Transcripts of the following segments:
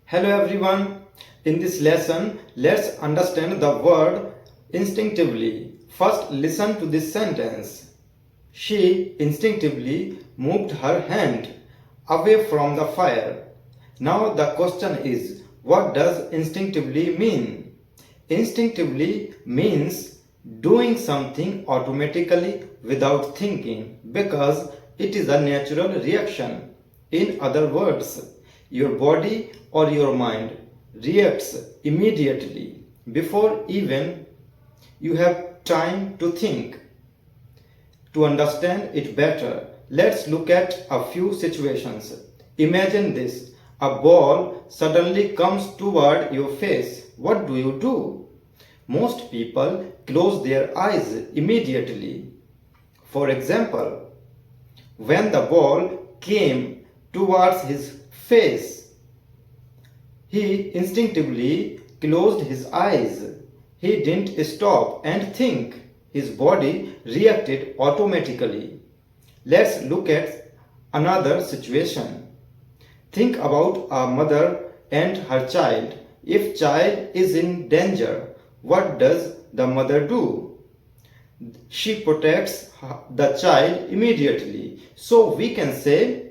Hello everyone. In this lesson, let's understand the word instinctively. First, listen to this sentence. She instinctively moved her hand away from the fire. Now the question is, what does instinctively mean? Instinctively means doing something automatically without thinking because it is a natural reaction. In other words, your body or your mind reacts immediately before even you have time to think. To understand it better, let's look at a few situations. Imagine this. A ball suddenly comes toward your face. What do you do? Most people close their eyes immediately. For example, when the ball came towards his face, he instinctively closed his eyes. He didn't stop and think. His body reacted automatically. Let's look at another situation. Think about a mother and her child. If child is in danger, what does the mother do? She protects the child immediately. So we can say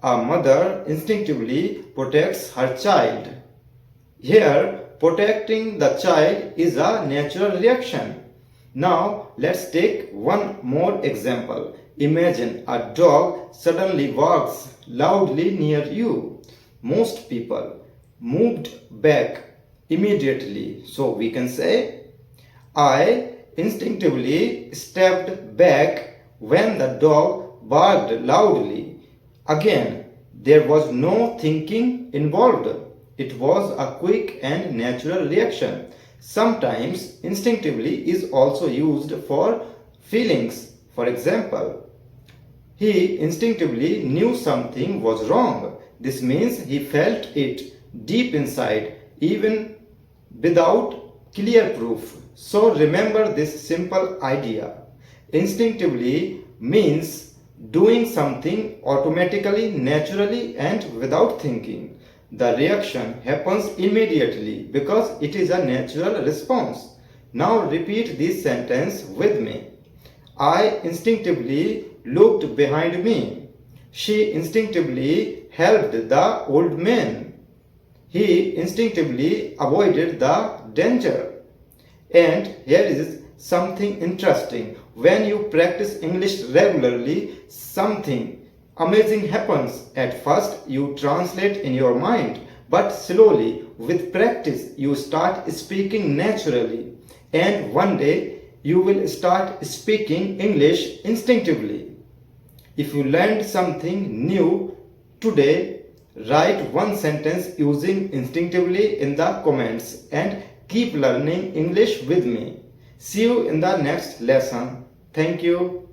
a mother instinctively protects her child. Here, protecting the child is a natural reaction. Now, let's take one more example. Imagine a dog suddenly barks loudly near you. Most people moved back immediately. So we can say, I instinctively stepped back when the dog barked loudly. Again, there was no thinking involved. It was a quick and natural reaction. Sometimes instinctively is also used for feelings. For example, he instinctively knew something was wrong. This means he felt it deep inside, even without clear proof. So remember this simple idea. Instinctively means doing something automatically, naturally, and without thinking. The reaction happens immediately because it is a natural response. Now repeat this sentence with me. I instinctively looked behind me. She instinctively helped the old man. He instinctively avoided the danger. And here is something interesting. When you practice English regularly, something amazing happens. At first, you translate in your mind, but slowly, with practice, you start speaking naturally. And one day, you will start speaking English instinctively. If you learned something new today, write one sentence using instinctively in the comments and keep learning English with me. See you in the next lesson. Thank you.